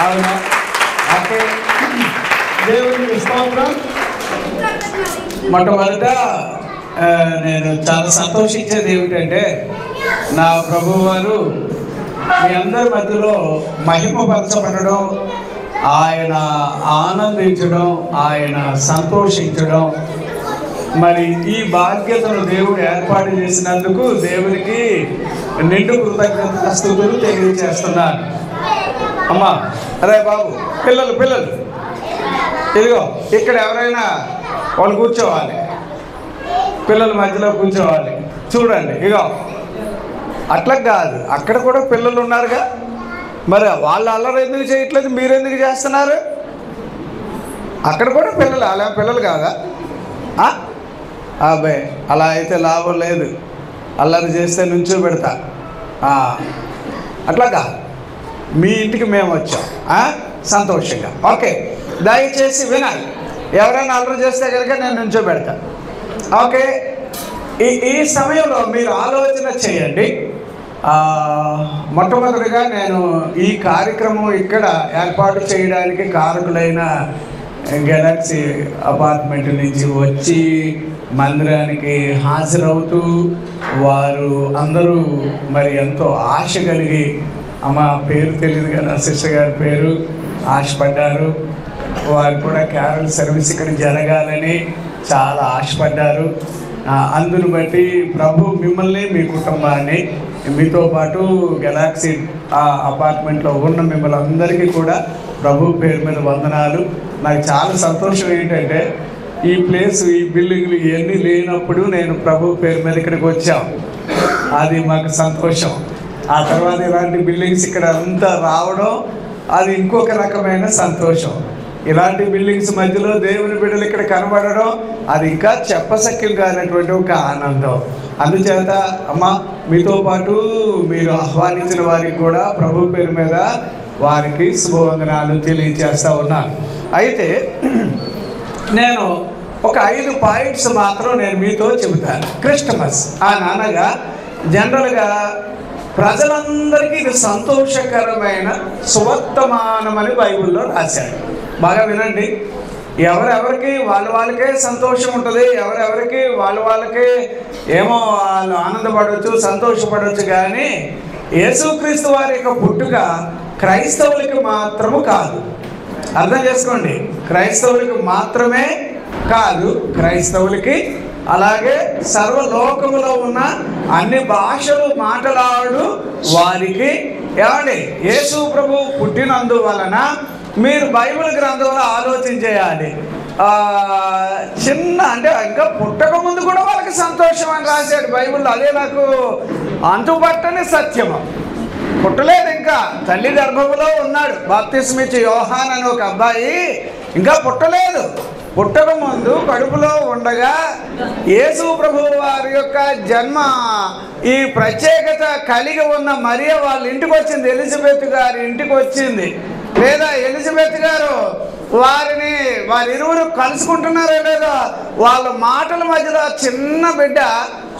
అవునా? ఓకే, దేవునికి స్తోత్రం. మొట్టమొదట నేను చాలా సంతోషించేది ఏమిటంటే నా ప్రభువు వారు మీ అందరి మధ్యలో మహిమపరచబడడం, ఆయన ఆనందించడం, ఆయన సంతోషించడం, మరి ఈ బాధ్యతను దేవుడు ఏర్పాటు చేసినందుకు దేవునికి నిండు కృతజ్ఞతాస్తుతులు తెలియజేస్తున్నాను. అమ్మా, అరే బాబు, పిల్లలు ఇదిగో ఇక్కడ ఎవరైనా వాళ్ళు కూర్చోవాలి, పిల్లల మధ్యలో కూర్చోవాలి. చూడండి, ఇగో అట్లా కాదు, అక్కడ కూడా పిల్లలు ఉన్నారుగా, మరి వాళ్ళు అల్లరి ఎందుకు చేయట్లేదు, మీరెందుకు చేస్తున్నారు? అక్కడ కూడా పిల్లలు, అలా పిల్లలు కాదా? అబ్బాయి అలా అయితే లాభం లేదు, అల్లరి చేస్తే నుంచో పెడతా. అట్లా కాదు, మీ ఇంటికి మేము వచ్చాం సంతోషంగా. ఓకే, దయచేసి వినాలి. ఎవరైనా అల్లరి చేస్తే కనుక నేను నుంచో పెడతా. ఓకే, ఈ సమయంలో మీరు ఆలోచన చేయండి. మొట్టమొదటిగా నేను ఈ కార్యక్రమం ఇక్కడ ఏర్పాటు చేయడానికి కారకులైన గెలాక్సీ అపార్ట్మెంట్ నుంచి వచ్చి మందిరానికి హాజరవుతూ వారు అందరూ మరి ఎంతో ఆశ కలిగి, అమ్మ పేరు తెలియదు కదా, సిస్టర్ గారి పేరు, ఆశపడ్డారు. వారు కూడా క్యారల్ సర్వీస్ ఇక్కడ జరగాలని చాలా ఆశపడ్డారు. అందును బట్టి ప్రభు మిమ్మల్ని, మీ కుటుంబాన్ని, మీతో పాటు గెలాక్సీ అపార్ట్మెంట్లో ఉన్న మిమ్మల్ని అందరికీ కూడా ప్రభు పేరు మీద వందనాలు. నాకు చాలా సంతోషం ఏంటంటే ఈ ప్లేస్, ఈ బిల్డింగ్లు ఇవన్నీ లేనప్పుడు నేను ప్రభు పేరు మీద ఇక్కడికి వచ్చాం, అది మాకు సంతోషం. ఆ తర్వాత ఇలాంటి బిల్డింగ్స్ ఇక్కడ అంతా రావడం అది ఇంకొక రకమైన సంతోషం. ఇలాంటి బిల్డింగ్స్ మధ్యలో దేవుని బిడ్డలు ఇక్కడ కనబడడం అది ఇంకా చెప్పసక్యం కానటువంటి ఒక ఆనందం. అందుచేత అమ్మ, మీతో పాటు మీరు ఆహ్వానించిన వారికి కూడా ప్రభు పేరు మీద వారికి శుభవందనాలు తెలియజేస్తూ ఉన్నాను. అయితే నేను ఒక 5 పాయింట్స్ మాత్రం నేను మీతో చెబుతాను. క్రిస్టమస్ అనగా జనరల్గా ప్రజలందరికీ ఇది సంతోషకరమైన సువర్తమానమని బైబిల్లో రాశాడు. బాగా వినండి. ఎవరెవరికి వాళ్ళకే సంతోషం ఉంటుంది, ఎవరెవరికి వాళ్ళకే ఏమో వాళ్ళు ఆనందపడవచ్చు, సంతోషపడవచ్చు. కానీ యేసుక్రీస్తు వారి యొక్క పుట్టుక క్రైస్తవులకి మాత్రము కాదు. అర్థం చేసుకోండి, క్రైస్తవులకి మాత్రమే కాదు, క్రైస్తవులకి అలాగే సర్వలోకములో ఉన్న అన్ని భాషలు మాట్లాడు వారికి ఏమండి యేసు ప్రభు పుట్టినందువలన మీరు బైబిల్ గ్రంథంలో ఆలోచన చేయాలి. చిన్న అంటే ఇంకా పుట్టక ముందు కూడా వాళ్ళకి సంతోషం అని రాశాడు బైబిల్లో. అదే నాకు అంతుపట్టని సత్యము. పుట్టలేదు, ఇంకా తల్లి గర్భంలో ఉన్నాడు. బాప్తిస్మిచ్చి యోహాన్ అని ఒక అబ్బాయి ఇంకా పుట్టలేదు. పుట్టక ముందు కడుపులో ఉండగా యేసు ప్రభు వారి యొక్క జన్మ ఈ ప్రత్యేకత కలిగి ఉన్న మరియ వాళ్ళ ఇంటికి వచ్చింది, ఎలిజబెత్ గారి ఇంటికి వచ్చింది. లేదా ఎలిజబెత్ గారు వారిరువురు కలుసుకుంటున్నారో లేదో, వాళ్ళ మాటల మధ్యలో చిన్న బిడ్డ,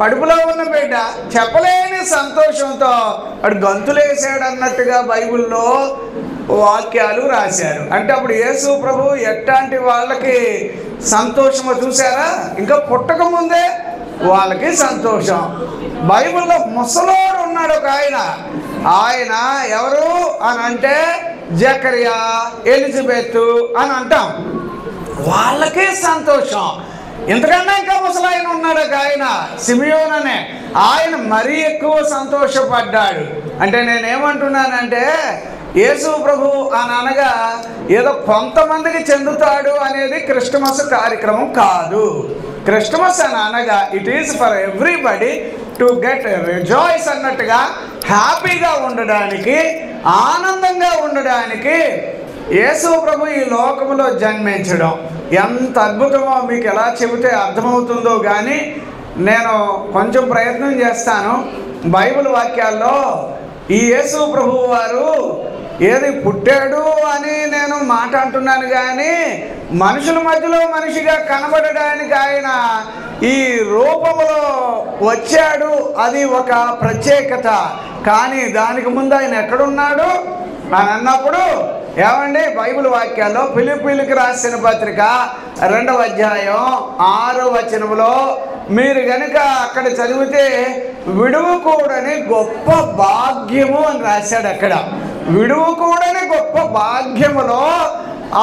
కడుపులో ఉన్న బిడ్డ చెప్పలేని సంతోషంతో వాడు గంతులేసాడు అన్నట్టుగా బైబిల్లో వాక్యాలు రాశారు. అంటే అప్పుడు యేసు ప్రభు ఎట్లాంటి వాళ్ళకి సంతోషమో చూసారా? ఇంకా పుట్టక ముందే వాళ్ళకి సంతోషం. బైబిల్లో ముసలోడు ఉన్నాడు ఒక ఆయన ఎవరు అని అంటే జకరియా, ఎలిజబెత్ అని అంటాం. వాళ్ళకే సంతోషం. ఇంతకన్నా ఇంకా ముసలాయన ఉన్నాడు ఒక సిమియోన్ అనే ఆయన మరీ ఎక్కువ సంతోషపడ్డాడు. అంటే నేనేమంటున్నానంటే యేసు ప్రభు అని అనగా ఏదో కొంతమందికి చెందుతాడు అనేది క్రిస్టమస్ కార్యక్రమం కాదు. క్రిస్టమస్ అని అనగా it is for everybody to get rejoice అన్నట్టుగా, హ్యాపీగా ఉండడానికి, ఆనందంగా ఉండడానికి యేసు ప్రభు ఈ లోకంలో జన్మించడం ఎంత అద్భుతమో మీకు ఎలా చెబితే అర్థమవుతుందో. కానీ నేను కొంచెం ప్రయత్నం చేస్తాను. బైబిల్ వాక్యాల్లో ఈ యేసు ప్రభు వారు ఏది పుట్టాడు అని నేను మాట అంటున్నాను, కానీ మనుషుల మధ్యలో మనిషిగా కనబడడానికి ఆయన ఈ రూపంలో వచ్చాడు. అది ఒక ప్రత్యేకత. కానీ దానికి ముందు ఆయన ఎక్కడున్నాడు అని అన్నప్పుడు ఏమండి బైబిల్ వాక్యాల్లో ఫిలిప్పీయులకు రాసిన పత్రిక 2వ అధ్యాయం 6వ వచనంలో మీరు గనుక అక్కడ చదివితే విడువకూడని గొప్ప భాగ్యము అని రాశాడు. అక్కడ విడువకూడని గొప్ప భాగ్యములో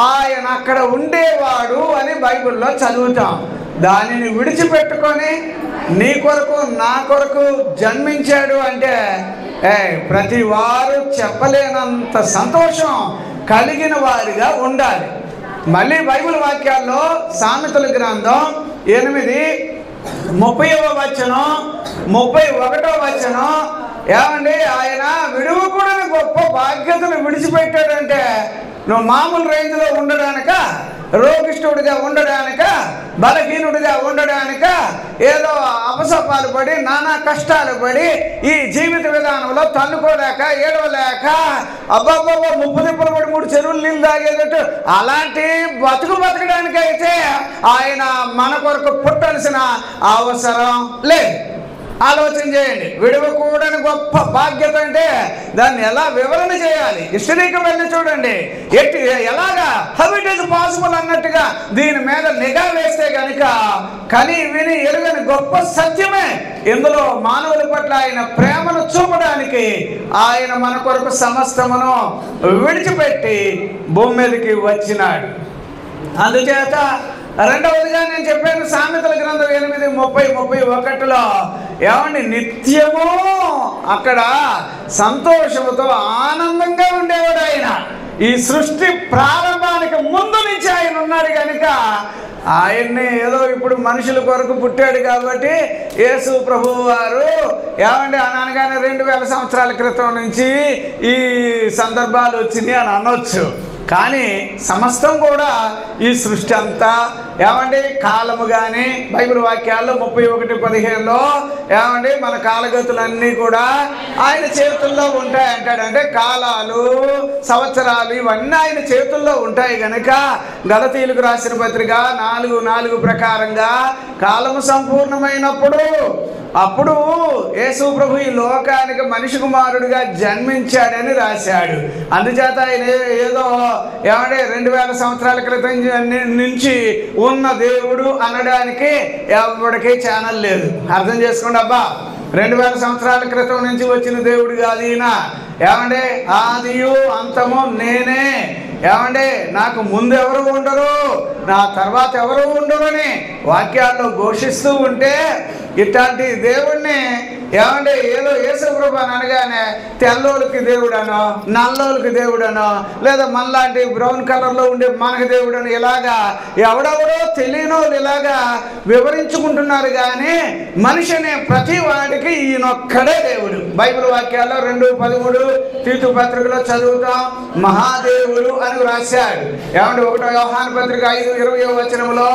ఆయన అక్కడ ఉండేవాడు అని బైబిల్లో చదువుతాం. దానిని విడిచిపెట్టుకొని నీ కొరకు నా కొరకు జన్మించాడు అంటే ప్రతి వారు చెప్పలేనంత సంతోషం కలిగిన వారిగా ఉండాలి. మళ్ళీ బైబిల్ వాక్యాల్లో సామెతల గ్రంథం 8:30వ వచనం 31వ వచనం ఏమండి ఆయన విడువకూడని గొప్ప బాధ్యతను విడిచిపెట్టాడంటే నువ్వు మామూలు రేంజ్లో ఉండడానిక, రోగిష్ఠుడిగా ఉండడానిక, బలహీనుడిగా ఉండడానిక, ఏదో అపసపాలు పడి నానా కష్టాలు పడి ఈ జీవిత విధానంలో తన్నుకోలేక ఏడవలేక అబ్బాబ్బా 30 తిప్పలు పడి 3 చెరువులు నీళ్ళు తాగేటట్టు అలాంటి బతకడానికైతే ఆయన మన కొరకు పుట్టాల్సిన అవసరం లేదు. ఆలోచన చేయండి. విడవకూడని గొప్ప బాధ్యత అంటే దాన్ని ఎలా వివరణ చేయాలి? హిస్టరీకి వెళ్ళి చూడండి. ఎలాగా హౌ ఇట్ ఈస్ పాసిబుల్ అన్నట్టుగా దీని మీద నిఘా వేస్తే కనుక కని విని ఎరుగని గొప్ప సత్యమే. ఇందులో మానవుల పట్ల ఆయన ప్రేమను చూపడానికి ఆయన మన కొరకు సమస్తమును విడిచిపెట్టి భూమి మీదకి వచ్చినాడు. అందుచేత రెండవదిగా నేను చెప్పాను సామెతల గ్రంథం 8:30-31లో ఏమండి నిత్యము అక్కడ సంతోషముతో ఆనందంగా ఉండేవాడు ఆయన. ఈ సృష్టి ప్రారంభానికి ముందు నుంచి ఆయన ఉన్నాడు కనుక ఆయన్ని ఏదో ఇప్పుడు మనుషుల కొరకు పుట్టాడు కాబట్టి యేసు ప్రభువు వారు ఏమండి అనగానే 2000 సంవత్సరాల క్రితం నుంచి ఈ సందర్భాలు వచ్చినాయి అని అనొచ్చు. కానీ సమస్తం కూడా ఈ సృష్టి అంతా ఏమండి కాలము కానీ బైబిల్ వాక్యాల్లో 31:15లో ఏమండి మన కాలగతులన్నీ కూడా ఆయన చేతుల్లో ఉంటాయి అంటాడు. అంటే కాలాలు సంవత్సరాలు ఇవన్నీ ఆయన చేతుల్లో ఉంటాయి కనుక గలతీయులకు రాసిన పత్రిక 4:4 ప్రకారంగా కాలము సంపూర్ణమైనప్పుడు అప్పుడు యేసు ప్రభు ఈ లోకానికి మనిషి కుమారుడిగా జన్మించాడని రాశాడు. అందుచేత ఆయన ఏదో ఏమంటే 2000 సంవత్సరాల క్రితం నుంచి ఉన్న దేవుడు అనడానికి ఎవరికి ఛానల్ లేదు. అర్థం చేసుకోండి అబ్బా. 2000 సంవత్సరాల క్రితం నుంచి వచ్చిన దేవుడు కాదు ఈయన. ఏమంటే ఆదియు అంతము నేనే. ఏమంటే నాకు ముందు ఎవరు ఉండరు, నా తర్వాత ఎవరు ఉండరు అని వాక్యాల్లో ఘోషిస్తూ ఉంటే ఇట్లాంటి దేవుణ్ణి ఏమంటే ఏదో యేసు ప్రభు అని అనగానే తెల్లోళ్ళకి దేవుడనో నల్లోళ్ళకి దేవుడనో లేదా మనలాంటి బ్రౌన్ కలర్లో ఉండే మనకి దేవుడనో ఇలాగా ఎవడెవడో తెలియనోళ్ళు ఇలాగా వివరించుకుంటున్నారు. కానీ మనిషి అనే ప్రతి వాడికి ఈయనొక్కడే దేవుడు. బైబిల్ వాక్యాల్లో 2:13 తీతు పత్రికలో చదువుతాం మహాదేవుడు అని రాశాడు. ఏమంటే 1 యోహాను పత్రిక 5:20వ వచనంలో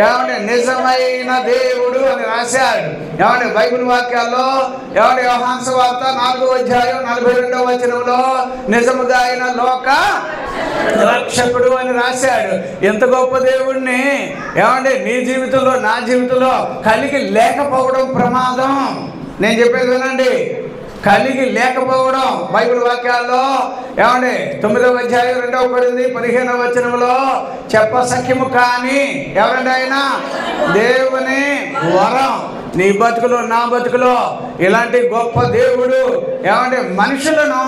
ఏమంటే నిజమైన దేవుడు అని రాశాడు. ఏమంటే బైబిల్ వాక్యాల్లో ఏమంటే యోహాను సువార్త 4వ అధ్యాయం 42వ వచనంలో నిజముగా ఆయన లోక రక్షకుడు అని రాశాడు. ఎంత గొప్ప దేవుణ్ణి ఏమంటే నీ జీవితంలో నా జీవితంలో కలిగి లేకపోవడం ప్రమాదం. నేను చెప్పేది వినండి. కలిగి లేకపోవడం బైబిల్ వాక్యాల్లో ఏమండి 9వ అధ్యాయం 2వ కొరింథీ 15వ వచనంలో చెప్పసఖ్యము కానీ ఎవరండి ఆయన దేవుని వరం. నీ బతుకులో నా బతుకులో ఇలాంటి గొప్ప దేవుడు ఏమంటే మనుషులను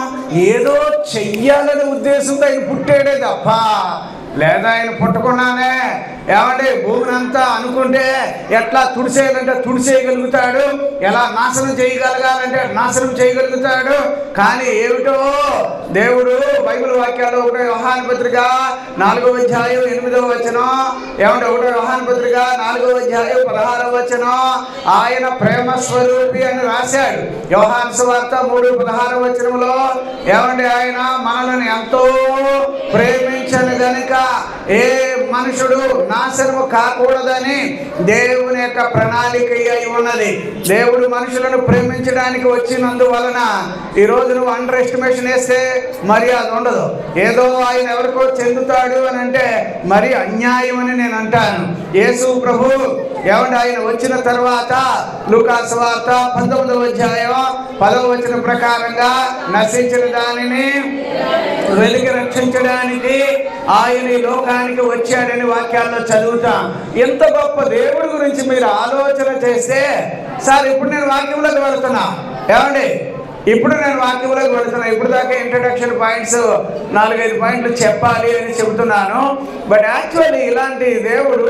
ఏదో చెయ్యాలనే ఉద్దేశంతో ఆయన పుట్టాడే తప్ప లేదా ఆయన పుట్టకుండానే ఏమంటే భూమిని అంతా అనుకుంటే ఎట్లా తుడిసేయాలంటే తుడిసేయగలుగుతాడు, ఎలా నాశనం చేయగలగాలంటే నాశనం చేయగలుగుతాడు. కానీ ఏమిటో దేవుడు బైబిల్ వాక్యాల్లో 1 యోహాను పత్రిక 4వ అధ్యాయం 8వ వచనం ఏమంటే 1 యోహాను పత్రిక 4వ అధ్యాయం 16వ వచనం ఆయన ప్రేమ స్వరూపి అని రాశాడు. యోహాను సువార్త 3:16వ వచనంలో ఏమంటే ఆయన మనల్ని ఎంతో ప్రేమించను గనుక ఏ మనుషుడు నాశనము కాకూడదని దేవుని యొక్క ప్రణాళిక అయి ఉన్నది. దేవుడు మనుషులను ప్రేమించడానికి వచ్చినందువలన ఈరోజు నువ్వు అండర్ ఎస్టిమేషన్ వేస్తే మరి అది ఉండదు. ఏదో ఆయన ఎవరికో చెందుతాడు అని అంటే మరి అన్యాయం అని నేను అంటాను. యేసు ప్రభు ఏమంటే ఆయన వచ్చిన తర్వాత లూకా సువార్త 19వ అధ్యాయం 10వ వచనం ప్రకారంగా నశించిన దానిని వెలికి రక్షించడానికి ఆయన ఈ లోకానికి వచ్చాడని వాక్యాల్లో చదువుతాం. ఎంత గొప్ప దేవుడి గురించి మీరు ఆలోచన చేస్తే, సార్ ఇప్పుడు నేను వాక్యంలోకి వెళుతున్నా, ఏమండి ఇప్పుడు నేను వాక్యంలోకి వెళుతున్నా. ఇప్పుడు దాకా ఇంట్రడక్షన్ పాయింట్స్ 4-5 పాయింట్లు చెప్పాలి అని చెబుతున్నాను. బట్ యాక్చువల్లీ ఇలాంటి దేవుడు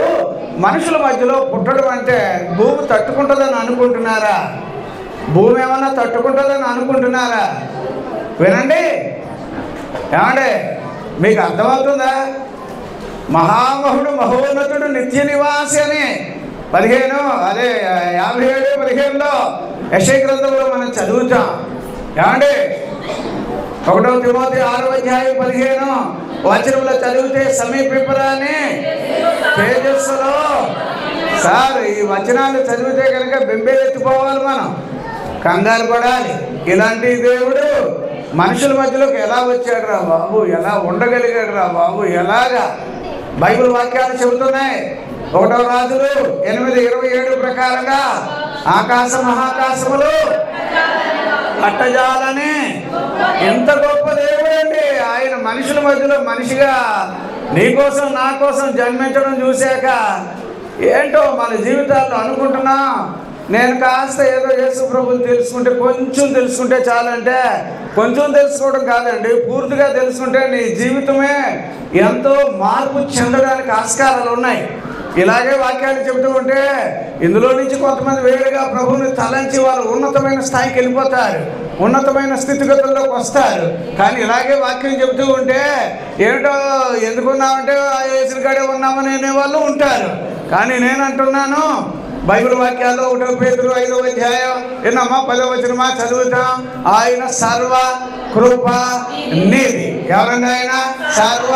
మనుషుల మధ్యలో పుట్టడం అంటే భూమి తట్టుకుంటుందని అనుకుంటున్నారా? భూమి ఏమన్నా తట్టుకుంటుందని అనుకుంటున్నారా? వినండి, ఏమండి మీకు అర్థమవుతుందా? మహామహుడు మహోన్నతుడు నిత్య నివాసి అని 57:15లో యెషయా గ్రంథంలో మనం చదువుతాం. ఏమండి 1 తిమోతి 6వ అధ్యాయం 15 వచనంలో చదివితే సమీపింపరాని తేజస్సులో, సార్ ఈ వచనాలు చదివితే కనుక బెంబేలెత్తిపోవాలి, మనం కంగారు పడాలి. ఇలాంటి దేవుడు మనుషుల మధ్యలోకి ఎలా వచ్చాడు రా బాబు, ఎలా ఉండగలిగాడు రా బాబు, ఎలాగా? బైబిల్ వాక్యాలు చెబుతున్నాయి. 1వ రాజులు 8:27 ప్రకారంగా ఆకాశ మహాకాశములు పట్టజాలని. ఎంత గొప్ప దేవుడు అండి ఆయన! మనుషుల మధ్యలో మనిషిగా నీ కోసం నా కోసం జన్మించడం చూశాక ఏంటో మన జీవితాల్లో అనుకుంటున్నా, నేను కాస్త ఏదో యేసు ప్రభువుని తెలుసుకుంటే, కొంచెం తెలుసుకుంటే చాలంటే, కొంచెం తెలుసుకోవడం కాదండి, పూర్తిగా తెలుసుకుంటే నీ జీవితమే ఎంతో మార్పు చెందడానికి ఆస్కారాలు ఉన్నాయి. ఇలాగే వాక్యాలు చెబుతూ ఉంటే ఇందులో నుంచి కొంతమంది వేరుగా ప్రభువుని తలంచి వారు ఉన్నతమైన స్థాయికి వెళ్ళిపోతారు, ఉన్నతమైన స్థితిగతుల్లోకి వస్తారు. కానీ ఇలాగే వాక్యం చెబుతూ ఉంటే ఏమిటో ఎందుకున్నామంటే ఆ యేసు కాడే ఉన్నామని అనే వాళ్ళు ఉంటారు. కానీ నేను అంటున్నాను, బైబిల్ వాక్యాల్లో 1 పేతురు 5వ అధ్యాయం విన్నమ్మా 10వ వచనమా చదువుతాం. ఆయన సర్వ కృప నీది. ఎవరండి ఆయన? సర్వ.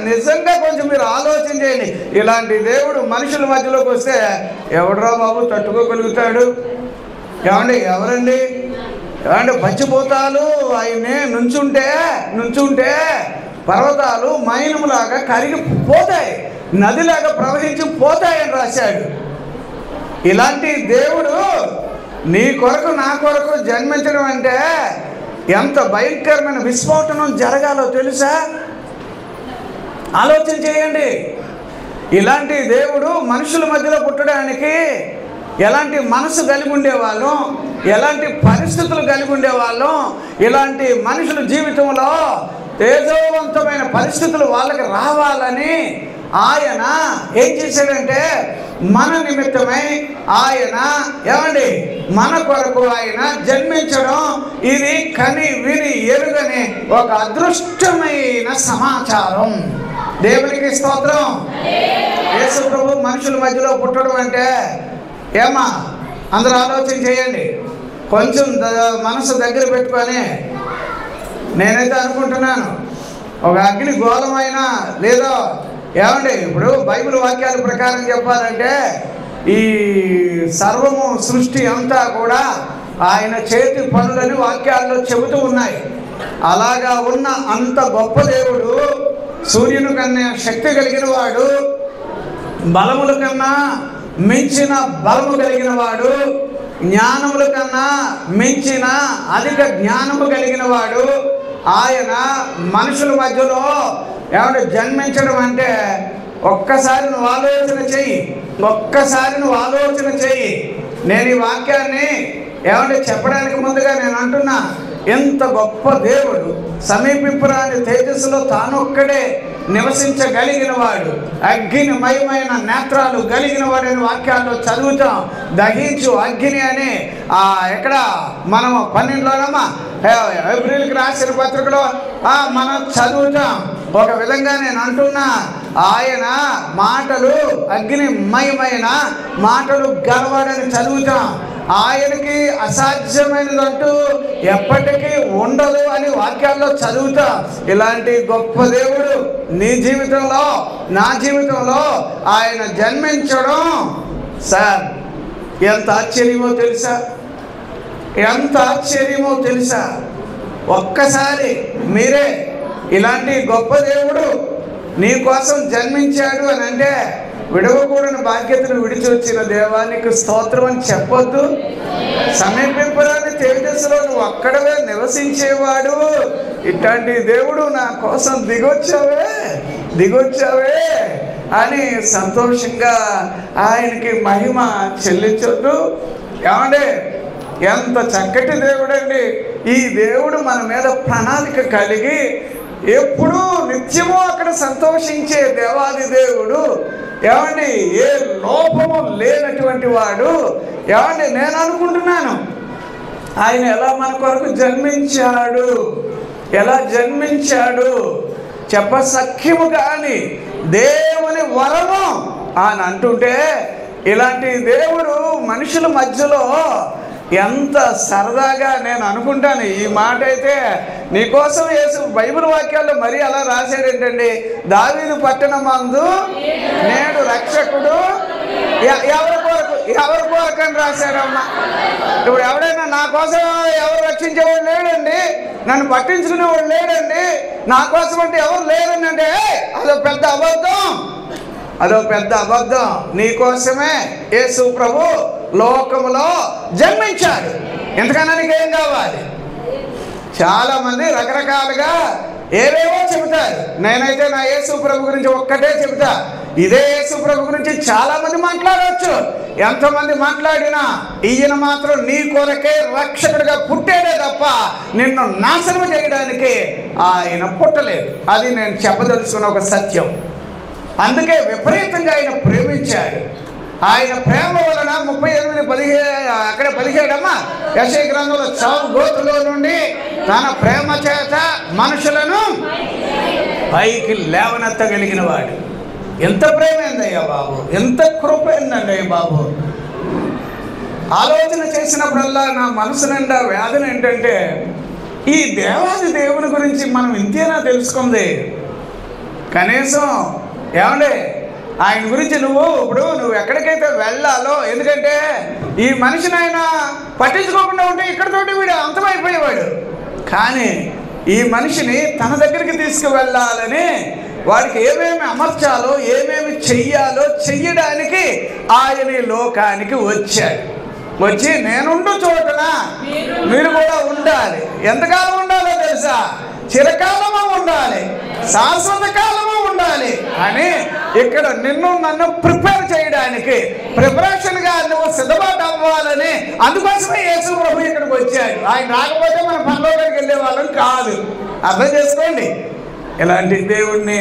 నిజంగా కొంచెం మీరు ఆలోచన చేయండి. ఇలాంటి దేవుడు మనుషుల మధ్యలోకి వస్తే ఎవడరా బాబు తట్టుకోగలుగుతాడు? ఏమండి ఎవరండి? ఏమంటే పచ్చిపోతాలు ఆయన్ని నుంచుంటే పర్వతాలు మైనములాగా కరిగిపోతాయి, నదిలాగా ప్రవహించి పోతాయని రాశాడు. ఇలాంటి దేవుడు నీ కొరకు నా కొరకు జన్మించడం అంటే ఎంత భయంకరమైన విస్ఫోటనం జరగాలో తెలుసా? ఆలోచన చేయండి. ఇలాంటి దేవుడు మనుషుల మధ్యలో పుట్టడానికి ఎలాంటి మనసు కలిగి ఉండేవాళ్ళం, ఎలాంటి పరిస్థితులు కలిగి ఉండేవాళ్ళం, ఇలాంటి మనుషుల జీవితంలో తేజోవంతమైన పరిస్థితులు వాళ్ళకి రావాలని ఆయన ఏం చేశాడంటే మన నిమిత్తమై ఆయన ఏమండి మన కొరకు ఆయన జన్మించడం ఇది కని విని ఎరుగని ఒక అదృష్టమైన సమాచారం. దేవునికి స్తోత్రం. యేసు ప్రభు మనుషుల మధ్యలో పుట్టడం అంటే ఏమా అందరూ ఆలోచన చేయండి. కొంచెం మనసు దగ్గర పెట్టుకొని నేనైతే అనుకుంటున్నాను, ఒక అగ్ని గోళమైన లేదో ఏమండి ఇప్పుడు బైబిల్ వాక్యాల ప్రకారం చెప్పాలంటే ఈ సర్వము సృష్టి అంతా కూడా ఆయన చేతి పనులని వాక్యాల్లో చెబుతూ ఉన్నాయి. అలాగా ఉన్న అంత గొప్ప దేవుడు, సూర్యుని కన్నా శక్తి కలిగిన వాడు, బలముల కన్నా మించిన బలము కలిగిన వాడు, జ్ఞానముల కన్నా మించిన అధిక జ్ఞానము కలిగిన వాడు, ఆయన మనుషుల మధ్యలో ఏమంటే జన్మించడం అంటే ఒక్కసారి నువ్వు ఆలోచన చెయ్యి. నేను ఈ వాక్యాన్ని ఏమంటే చెప్పడానికి ముందుగా నేను అంటున్నా, ఎంత గొప్ప దేవుడు, సమీపింపురాని తేజస్సులో తానొక్కడే నివసించగలిగిన వాడు, అగ్నిమయమైన నేత్రాలు కలిగిన వాడని వాక్యాల్లో చదువుతాం. దహించు అగ్ని అని ఎక్కడ మనం 12లోనమ్మా ఏప్రిల్కి రాసిన పత్రికలో మనం చదువుతాం. ఒక విధంగా నేను అంటున్నా, ఆయన మాటలు అగ్నిమయమైన మాటలు గలవాడని చదువుతాం. ఆయనకి అసాధ్యమైనదంటూ ఎప్పటికీ ఉండదు అని వాక్యాల్లో చదువుతా. ఇలాంటి గొప్ప దేవుడు నీ జీవితంలో, నా జీవితంలో ఆయన జన్మించడం సార్ ఎంత ఆశ్చర్యమో తెలుసా, ఎంత ఆశ్చర్యమో తెలుసా. ఒక్కసారి మీరే ఇలాంటి గొప్ప దేవుడు నీ కోసం జన్మించాడు అని అంటే విడవకూడని బాధ్యతను విడిచి వచ్చిన దేవానికి స్తోత్రం అని చెప్పొద్దు? సమీపింపరాని తేజస్సులో నువ్వు అక్కడవే నివసించేవాడు, ఇట్లాంటి దేవుడు నా కోసం దిగొచ్చావే అని సంతోషంగా ఆయనకి మహిమ చెల్లించొద్దు? ఏమంటే ఎంత చక్కటి దేవుడండి ఈ దేవుడు. మన మీద ప్రణాళిక కలిగి ఎప్పుడూ నిత్యము అక్కడ సంతోషించే దేవాది దేవుడు. ఏమండి ఏ లోపము లేనటువంటి వాడు. ఏమండి నేను అనుకుంటున్నాను ఆయన ఎలా మన కొరకు జన్మించాడు, ఎలా జన్మించాడు చెప్పసఖ్యము కానీ దేవుని వరము అని అంటుంటే, ఇలాంటి దేవుడు మనుషుల మధ్యలో ఎంత సరదాగా నేను అనుకుంటాను. ఈ మాట అయితే నీకోసం యేసు బైబిల్ వాక్యాల్లో మరీ అలా రాశాడు ఏంటండి, దావీదు పట్టణమందు నేడు రక్షకుడు ఎవరి కొరకు అని రాశాడమ్మా. ఇప్పుడు ఎవడైనా నా కోసం ఎవరు రక్షించేవాడు లేడండి, నన్ను పట్టించుకునేవాడు లేడండి, నా కోసం అంటే ఎవరు లేరండి అంటే అదో పెద్ద అబద్ధం. నీకోసమే యేసు ప్రభు లోకములో జన్మించాడు. ఎంతకన్నా నీకేం కావాలి? చాలామంది రకరకాలుగా ఏవేవో చెబుతారు. నేనైతే నా యేసు ప్రభు గురించి ఒక్కటే చెబుతా. ఇదే యేసు ప్రభు గురించి చాలామంది మాట్లాడవచ్చు. ఎంతమంది మాట్లాడినా ఈయన మాత్రం నీ కొరకే రక్షకుడిగా పుట్టాడే తప్ప నిన్ను నాశనం చేయడానికి ఆయన పుట్టలేదు. అది నేను చెప్పదలుచుకున్న ఒక సత్యం. అందుకే విపరీతంగా ఆయన ప్రేమించాడు. ఆయన ప్రేమ వలన 38:17 యెషయా గ్రంథంలో చావు గోతులో నుండి తన ప్రేమ చేత మనుషులను పైకి లేవనెత్తగలిగిన వాడు. ఎంత ప్రేమ ఏందయ్యా బాబు, ఎంత కృప ఏందండి బాబు. ఆలోచన చేసినప్పుడల్లా నా మనసు నిండా వేదన ఏంటంటే, ఈ దేవాది దేవుని గురించి మనం ఇంతేనా తెలుసుకుంది? కనీసం ఏమండి ఆయన గురించి నువ్వు ఎక్కడికైతే వెళ్ళాలో, ఎందుకంటే ఈ మనిషిని ఆయన పట్టించుకోకుండా ఉంటే ఇక్కడితోటి వీడు అంతమైపోయేవాడు. కానీ ఈ మనిషిని తన దగ్గరికి తీసుకువెళ్ళాలని వాడికి ఏమేమి అమర్చాలో, ఏమేమి చెయ్యాలో చెయ్యడానికి ఆయన ఈ లోకానికి వచ్చాడు. వచ్చి నేనుండు చోటన మీరు కూడా ఉండాలి. ఎంతకాలం ఉండాలో తెలుసా? చిరకాలము ఉండాలి, శాశ్వత కాలము ఉండాలి అని ఇక్కడ నన్ను ప్రిపేర్ చేయడానికి, ప్రిపరేషన్గా నువ్వు సిద్ధపాటు అవ్వాలని, అందుకోసమే యేసు ప్రభు ఇక్కడికి వచ్చాడు. ఆయన రాకపోతే మనం పరలోకానికి వెళ్ళే వాళ్ళం కాదు. అర్థం చేసుకోండి. ఇలాంటి దేవుడిని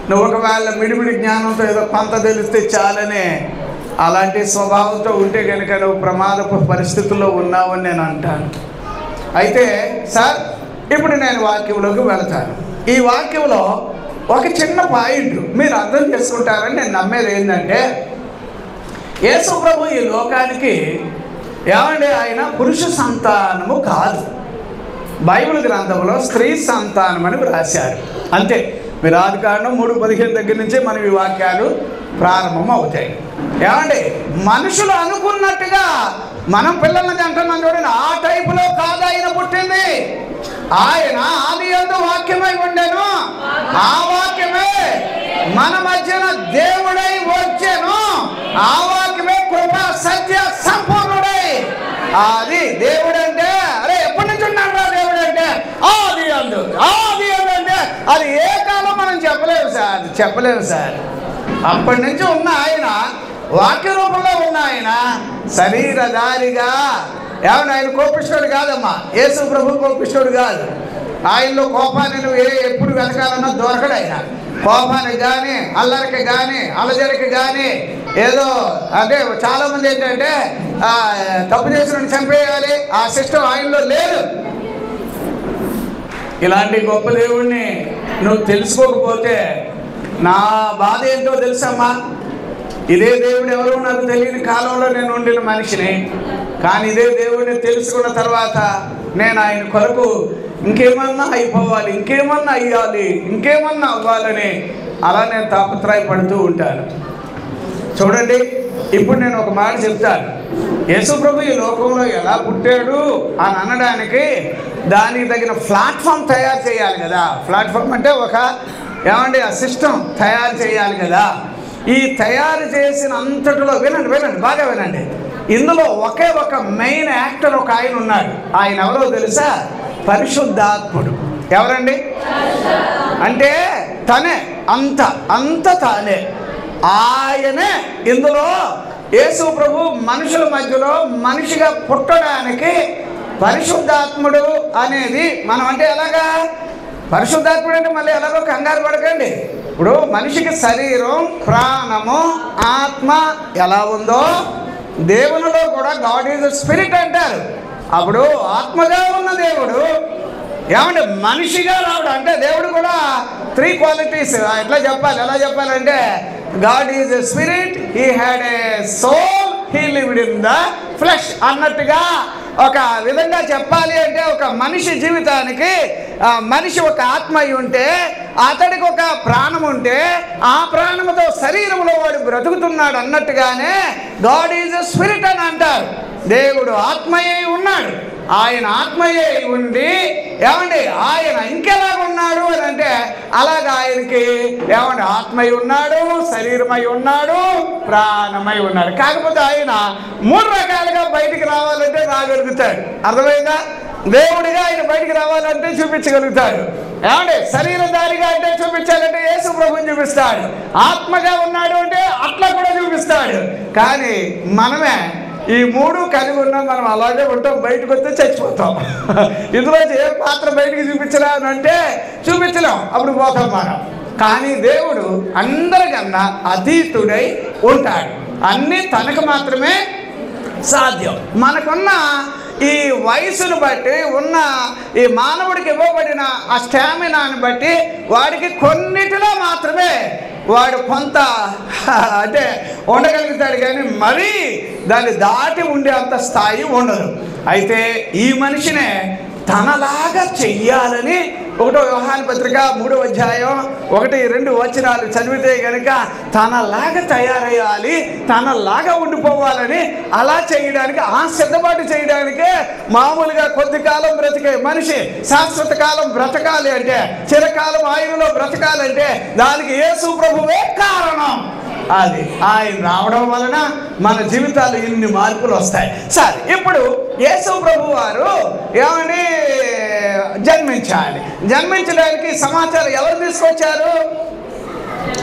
నువ్వు ఒకవేళ మిడిమిడి జ్ఞానంతో ఏదో కొంత తెలిస్తే చాలని అలాంటి స్వభావంతో ఉంటే కనుక నువ్వు ప్రమాదపు పరిస్థితుల్లో ఉన్నావని నేను అంటాను. అయితే సార్ ఇప్పుడు నేను వాక్యంలోకి వెళతాను. ఈ వాక్యంలో ఒక చిన్న పాయింట్ మీరు అర్థం చేసుకుంటారని నేను నమ్మేది ఏంటంటే, యేసు ప్రభు ఈ లోకానికి ఏమంటే ఆయన పురుష సంతానము కాదు. బైబిల్ గ్రంథంలో స్త్రీ సంతానం అని రాశారు. అంతే. మీరు ఆదికాండం 3:15 దగ్గర నుంచే మనం ఈ వాక్యాలు ప్రారంభం అవుతాయి. ఏమండి మనుషులు అనుకున్నట్టుగా మనం పిల్లలకి అంటున్నాం చూడండి, ఆ టైపులో కాదు ఆయన పుట్టింది. ఆయన ఆదియందు వాక్యమై ఉండెను, ఆ వాక్యమే మన మధ్యన దేవుడై వచ్చెను, ఆ వాక్యమే కృపా సత్య సంపూర్ణుడై. అది దేవుడు అంటే అరే ఎప్పటి నుంచి ఉన్నాడు రా దేవుడు అంటే ఆది అందు అంటే అది ఏ కాలం మనం చెప్పలేము సార్. అప్పటి నుంచి ఉన్న ఆయన, వాక్య రూపంలో ఉన్న ఆయన శరీరధారిగా, ఏమన్నా ఆయన కోపిష్ఠుడు కాదమ్మా. యేసు ప్రభు కోపిష్ఠుడు కాదు. ఆయనలో కోపాన్ని నువ్వు ఎప్పుడు వెతకాలన్నా దొరకడు. ఆయన కోపానికి కానీ, అల్లరికి కానీ, అలజడికి కానీ ఏదో అంటే చాలామంది ఏంటంటే తప్పు చేసిన చంపేయాలి, ఆ సిస్టమ్ ఆయనలో లేదు. ఇలాంటి గొప్ప దేవుణ్ణి నువ్వు తెలుసుకోకపోతే నా బాధ ఏంటో తెలుసమ్మా. ఇదే దేవుడు ఎవరో నాకు తెలియని కాలంలో నేను ఉండిన మనిషిని. కానీ ఇదే దేవుడిని తెలుసుకున్న తర్వాత నేను ఆయన కొరకు ఇంకేమన్నా అయిపోవాలి, ఇంకేమన్నా అయ్యాలి, ఇంకేమన్నా అవ్వాలని అలా నేను తాపత్రయపడుతూ ఉంటాను. చూడండి, ఇప్పుడు నేను ఒక మాట చెప్తాను. యేసు ప్రభు ఈ లోకంలో ఎలా పుట్టాడు అని అనడానికి దానికి తగిన ప్లాట్ఫామ్ తయారు చేయాలి కదా. ప్లాట్ఫామ్ అంటే ఏమండి ఆ సిస్టమ్ తయారు చేయాలి కదా. ఈ తయారు చేసిన అంతటిలో వినండి బాగా వినండి, ఇందులో ఒకే ఒక మెయిన్ యాక్టర్ ఒక ఆయన ఉన్నాడు. ఆయన ఎవరో తెలుసా? పరిశుద్ధాత్ముడు. ఎవరండి? అంటే తనే, అంత తానే. ఆయనే ఇందులో యేసు ప్రభు మనుషుల మధ్యలో మనిషిగా పుట్టడానికి పరిశుద్ధాత్ముడు అనేది మనం అంటే ఎలాగా? పరిశుద్ధాత్ముడు అంటే మళ్ళీ ఎలాగో కంగారు పడకండి. ఇప్పుడు మనిషికి శరీరం, ప్రాణము, ఆత్మ ఎలా ఉందో దేవునిలో కూడా గాడ్ ఈజ్ స్పిరిట్ అంటారు. అప్పుడు ఆత్మగా ఉన్న దేవుడు ఏమంటే మనిషిగా రావడం అంటే దేవుడు కూడా 3 క్వాలిటీస్ ఎలా చెప్పాలంటే God is a spirit, he had a soul, he lived in the flesh అన్నట్టుగా ఒక విధంగా చెప్పాలి. అంటే ఒక మనిషి జీవితానికి మనిషి ఒక ఆత్మ అయి ఉంటే అతడికి ఒక ప్రాణం ఉంటే ఆ ప్రాణముతో శరీరంలో వాడు బ్రతుకుతున్నాడు అన్నట్టుగానే గాడ్ ఈజ్ ఎ స్పిరిట్ అని అంటారు. దేవుడు ఆత్మయే ఉన్నాడు. ఆయన ఆత్మయే ఉండి ఏమండి ఆయన ఇంకెలా ఉన్నాడు అని అంటే అలాగా ఆయనకి ఏమండి ఆత్మై ఉన్నాడు, శరీరమై ఉన్నాడు, ప్రాణమై ఉన్నాడు. కాకపోతే ఆయన 3 రకాలుగా బయటికి రావాలంటే రాగలుగుతాడు. అర్థమైందా? దేవుడిగా ఆయన బయటికి రావాలంటే చూపించగలుగుతాడు. ఏమండి శరీరధారిగా అంటే చూపించాలంటే యేసు ప్రభుని చూపిస్తాడు. ఆత్మగా ఉన్నాడు అంటే అట్లా కూడా చూపిస్తాడు. కానీ మనమే ఈ 3 కలిగి ఉన్నాం. మనం అలాగే ఉంటాం, బయటకు వస్తే చచ్చిపోతాం. ఇందులో ఏ పాత్ర బయటికి చూపించరా అని అంటే చూపించలేం, అప్పుడు పోతాం మనం. కానీ దేవుడు అందరికన్నా అతీతుడై ఉంటాడు. అన్నీ తనకు మాత్రమే సాధ్యం. మనకున్న ఈ వయసును బట్టి ఉన్న ఈ మానవుడికి ఇవ్వబడిన ఆ స్టామినాని బట్టి వాడికి కొన్నిటిలో మాత్రమే వాడు కొంత అంటే ఉండగలుగుతాడు, కానీ మరీ దాన్ని దాటి ఉండే అంత స్థాయి ఉండదు. అయితే ఈ మనిషినే తనలాగా చెయ్యాలని 1వ యోహాను పత్రిక 3వ అధ్యాయం 1-2 వచనాలు చదివితే కనుక తనలాగా తయారయ్యాలి, తనలాగా ఉండిపోవాలని అలా చేయడానికి ఆ సిద్ధపాటు చేయడానికే మామూలుగా కొద్ది కాలం బ్రతికే మనిషి శాశ్వత కాలం బ్రతకాలి అంటే, చిరకాలం ఆయువులో బ్రతకాలంటే దానికి యేసు ప్రభువే కారణం. అది ఆయన రావడం వలన మన జీవితాలు ఇన్ని మార్పులు వస్తాయి. సరే, ఇప్పుడు యేసు ప్రభు వారు ఏమని జన్మించడానికి సమాచారం ఎవరు తీసుకొచ్చారు?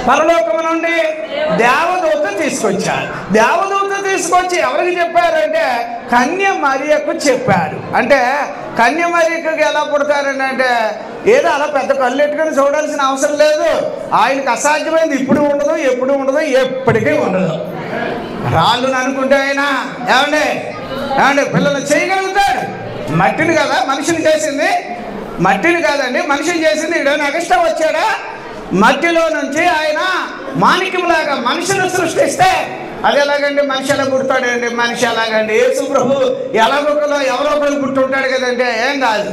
పరలోకము నుండి దేవదూత తీసుకొచ్చారు. దేవదూత తీసుకొచ్చి ఎవరికి చెప్పారంటే కన్య మరియకు చెప్పారు. అంటే కన్య మరియకు ఎలా పుడతారండి అంటే ఏదో అలా పెద్ద కళ్ళు ఎట్టుకొని చూడాల్సిన అవసరం లేదు. ఆయనకు అసాధ్యమైంది ఇప్పుడు ఉండదు, ఎప్పుడు ఉండదు, ఎప్పటికీ ఉండదు. రాళ్ళుని అనుకుంటే ఆయన ఏమండి పిల్లలు చేయగలుగుతాడు. మట్టిని కదా మనిషిని చేసింది, మట్టిని కాదండి మనిషిని చేసింది. ఈడైనా ఎగస్ట్రా వచ్చాడా? మట్టిలో నుంచి ఆయన మాణిక్యంలాగా మనిషిని సృష్టిస్తే అది ఎలాగండి? మనిషి ఎలా పుడతాడండి? మనిషి ఎలాగండి? యేసు ప్రభు ఎలాగొకలో ఎవరో ఒకరు పుట్టుంటాడు కదంటే ఏం కాదు.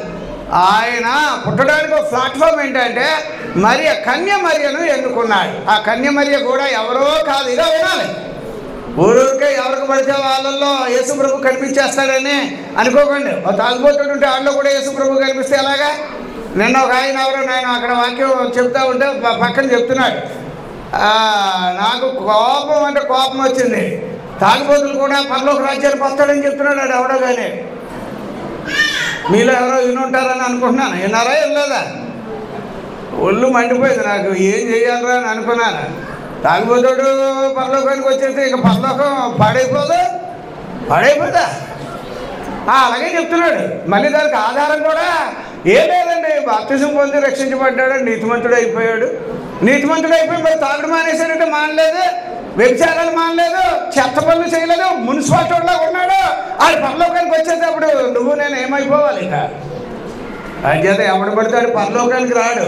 ఆయన పుట్టడానికి ఒక ప్లాట్ఫామ్ ఏంటంటే కన్య మరియను ఎన్నుకున్నాడు. ఆ కన్య మరియ కూడా ఎవరో కాదు. ఇదో వినాలి, ఊరికే ఎవరికి పడితే వాళ్ళల్లో యేసు ప్రభు కనిపించేస్తాడని అనుకోకండి. తాగుబోతుంటే వాళ్ళలో కూడా యేసు ప్రభు కనిపిస్తే ఎలాగా? నిన్న ఒక ఆయన నేను అక్కడ వాక్యం చెప్తా ఉంటే పక్కన చెప్తున్నాడు, నాకు కోపం అంటే కోపం వచ్చింది, తాగుబోతులు కూడా పరలోక రాజ్యానికి వస్తాడని చెప్తున్నాడు. అది ఎవడో కానీ మీలో ఎవరో వినుంటారని అనుకుంటున్నాను. విన్నారా వెళ్ళలేదా? ఒళ్ళు మండిపోయింది నాకు, ఏం చేయాలరా అని అనుకున్నాను. తాగుబోతుడు పరలోకానికి వచ్చేస్తే ఇక పరలోకం పాడైపోదా? అలాగే చెప్తున్నాడు. మళ్ళీ దానికి ఆధారం కూడా ఏం లేదండి. బాప్తిజం పొంది రక్షించబడ్డాడు, నీతిమంతుడు అయిపోయాడు. నీతిమంతుడు అయిపోయి మరి తాగుడు మానేశాడంటే మానలేదు, వ్యభిచారాలు మానలేదు, చెత్త పనులు చేయలేదు, మున్సిపాలిటీలో ఉన్నాడు. అది పరలోకానికి వచ్చేటప్పుడు నువ్వు నేను ఏమైపోవాలి? ఇక అంచేత ఎవడు పడతాడు పరలోకానికి రాడు,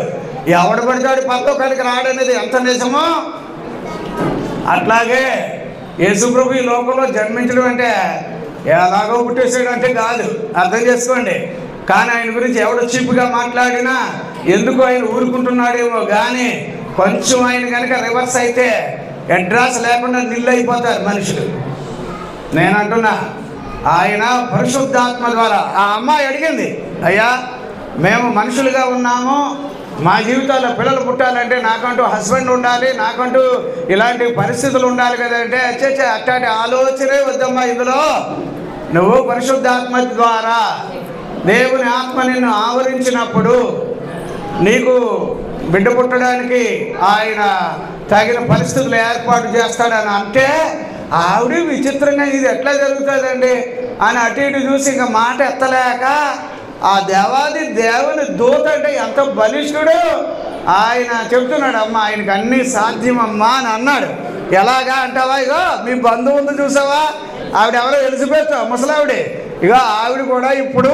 ఎవడు పడతాడు పరలోకానికి రాడు అనేది ఎంత నిజమో అట్లాగే యేసు ప్రభు ఈ లోకంలో జన్మించడం అంటే ఎలాగో పుట్టేసాడు అంటే కాదు, అర్థం చేసుకోండి. కానీ ఆయన గురించి ఎవడో చీపుగా మాట్లాడినా ఎందుకు ఆయన ఊరుకుంటున్నాడేమో కానీ కొంచెం ఆయన కనుక రివర్స్ అయితే అడ్రస్ లేకుండా నిల్లు అయిపోతారు మనుషులు. నేను అంటున్నా, ఆయన పరిశుద్ధాత్మ ద్వారా ఆ అమ్మాయి అడిగింది, అయ్యా మేము మనుషులుగా ఉన్నాము, మా జీవితాల్లో పిల్లలు పుట్టాలంటే నాకంటూ హస్బెండ్ ఉండాలి, నాకంటూ ఇలాంటి పరిస్థితులు ఉండాలి కదంటే, అట్లాంటి ఆలోచనే వద్దమ్మా, ఇందులో నువ్వు పరిశుద్ధాత్మ ద్వారా దేవుని ఆత్మ నిన్ను ఆవరించినప్పుడు నీకు బిడ్డ పుట్టడానికి ఆయన తగిన పరిస్థితులు ఏర్పాటు చేస్తాడని అంటే, ఆవిడ విచిత్రంగా ఇది ఎట్లా జరుగుతుందండి అని అటు ఇటు చూసి ఇంకా మాట ఎత్తలేక, ఆ దేవాది దేవుని దూత అంటే ఎంత బలిష్ఠుడు, ఆయన చెప్తున్నాడు, అమ్మ ఆయనకి అన్నీ సాధ్యమమ్మా అని అన్నాడు. ఎలాగా అంటావా, ఇగో మీ బంధువులు చూసావా, ఆవిడ ఎవరో ఎలిజబెత్ ముసలావిడే, ఇక ఆవిడ కూడా ఇప్పుడు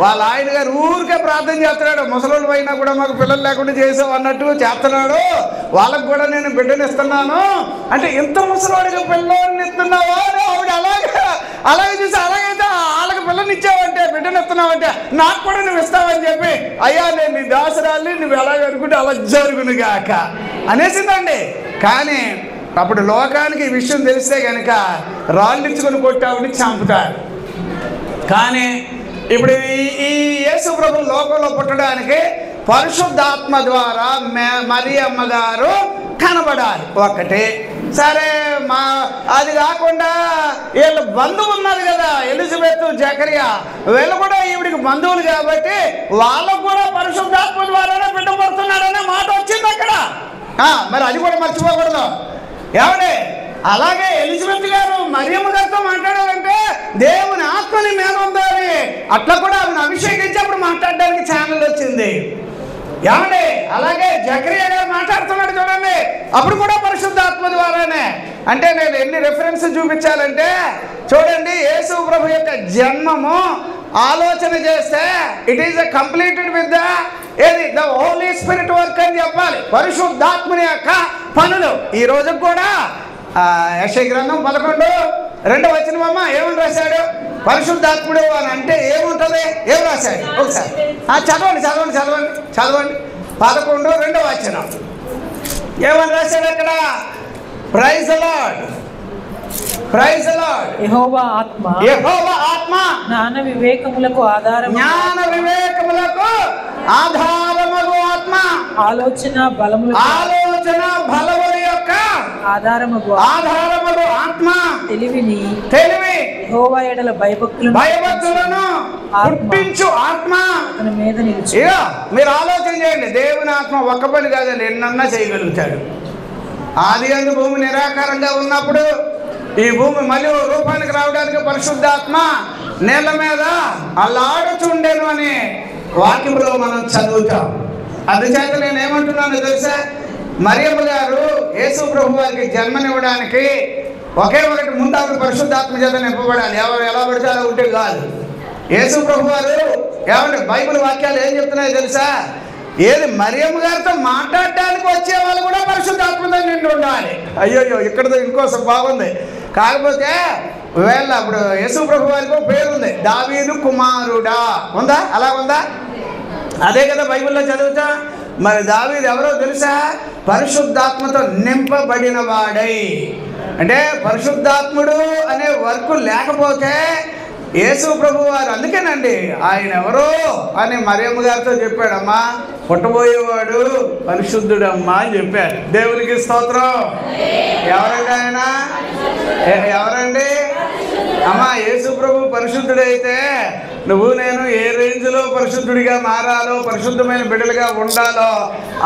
వాళ్ళ ఆయన గారు ఊరికే ప్రార్థన చేస్తున్నాడు, ముసలోళ్ళు అయినా కూడా మాకు పిల్లలు లేకుండా చేసావు అన్నట్టు చేస్తున్నాడు, వాళ్ళకు కూడా నేను బిడ్డను ఇస్తున్నాను అంటే, ఇంత ముసలోడిగా పిల్లల్ని ఇస్తున్నావా అని ఆవిడ అలాగే చూసి, అలాగైతే వాళ్ళకి పిల్లల్ని ఇచ్చావంటే బిడ్డను ఇస్తున్నావంటే నాకు కూడా నువ్వు ఇస్తావని చెప్పి, అయ్యా నేను నీ దాసరాల్ని నువ్వు ఎలాగనుకుంటే అలా జరుగునుగాక అనేసిందండి. కానీ అప్పుడు లోకానికి ఈ విషయం తెలిస్తే కనుక రాళ్ళిచ్చుకొని కొట్టావుని చంపుతారు. కానీ ఇప్పుడు ఈ యేసు ప్రభు లోకంలో పుట్టడానికి పరిశుద్ధాత్మ ద్వారా మరియమ్మ గారు కనబడాలి ఒకటి. సరే, అది కాకుండా వీళ్ళు బంధువులు ఉన్నారు కదా, ఎలిజబెత్ జకరియా, వీళ్ళు కూడా ఈవిడికి బంధువులు కాబట్టి వాళ్ళకు కూడా పరిశుద్ధాత్మ ద్వారానే బిడ్డ పడుతున్నాడనే మాట వచ్చింది అక్కడ. మరి అది కూడా మర్చిపోకూడదు. ఏమండి, అలాగే ఎలిజబెత్ గారు మరియమ్మ గారితో మాట్లాడాలంటే దేవుని ఆత్మని మీద ఉండాలి, అట్లా కూడా ఆమెను అభిషేకించి అప్పుడు మాట్లాడడానికి ఛానల్ వచ్చింది. ఏమండి, అలాగే జకరియా గారు మాట్లాడుతున్నాడు చూడండి, అప్పుడు కూడా పరిశుద్ధాత్మ ద్వారానే. అంటే నేను ఎన్ని రెఫరెన్స్ చూపించాలంటే చూడండి, యేసు ప్రభు యొక్క జన్మము ఆలోచన చేస్తే it is completed with the holy spirit work అని చెప్పాలి, పరిశుద్ధాత్మని యొక్క పనులు. ఈ రోజు కూడా యెషయా గ్రంథం 11:2 ఏమని రాశాడు, పరిశుద్ధాత్ముడు అని అంటే ఏముంటుంది, ఏం రాశాడు ఒకసారి చదవండి 11:2 ఏమని రాశాడు అక్కడ, praise the Lord, praise the Lord. యెహోవా ఆత్మ జ్ఞాన వివేకములకు ఆధారముగు ఆత్మ, ఆలోచన బలముల యొక్క ఆధారముగు ఆత్మ, తెలివి యెహోవా ఎడల భయభక్తులను పుట్టించు ఆత్మ అతని మీద నిలిచి. మీరు ఆలోచన చేయండి, దేవుని ఆత్మ ఒక్క పని కాదండి, ఎన్నన్నా చేయగలుగుతాడు. ఆది యందు భూమి నిరాకారంగా ఉన్నప్పుడు ఈ భూమి మళ్ళీ రూపానికి రావడానికి పరిశుద్ధాత్మ నేల మీద అల్లాడుచుండెను అని వాక్యంలో మనం చదువుతాం. అందుచేత నేను ఏమంటున్నాను తెలుసా, మరియమ్మ గారు యేసు ప్రభు వారికి జన్మనివ్వడానికి ఒకే ఒకటి ముందు ఆవిడ పరిశుద్ధాత్మ చేత నింపబడాలి. ఎవరు ఎలా పడితే అలా ఉంటే కాదు. యేసు ప్రభు వారు ఏమంటే బైబిల్ వాక్యాలు ఏం చెప్తున్నాయో తెలుసా, ఏది మరియమ్మ గారితో మాట్లాడడానికి వచ్చే వాళ్ళు కూడా పరిశుద్ధాత్మతో నిండి ఉండాలి. అయ్యో ఇక్కడ ఇంకోసం బాగుంది. కాకపోతే వీళ్ళ అప్పుడు యేసు ప్రభు వారికి పేరుంది, దావీదు కుమారుడా, ఉందా, అలా ఉందా? అదే కదా బైబిల్లో చదువుతా. మరి దావీదు ఎవరో తెలుసా, పరిశుద్ధాత్మతో నింపబడిన వాడై. అంటే పరిశుద్ధాత్ముడు అనే వర్క్ లేకపోతే యేసు ప్రభు వారు, అందుకేనండి ఆయన ఎవరో అని మరియమ్మ గారితో చెప్పాడమ్మా, పుట్టబోయేవాడు పరిశుద్ధుడమ్మా అని చెప్పాడు. దేవునికి స్తోత్రం. ఎవరండి ఆయన, ఎవరండి అమ్మా? యేసు ప్రభు పరిశుద్ధుడైతే నువ్వు నేను ఏ రేంజ్లో పరిశుద్ధుడిగా మారాలో, పరిశుద్ధమైన బిడ్డలుగా ఉండాలో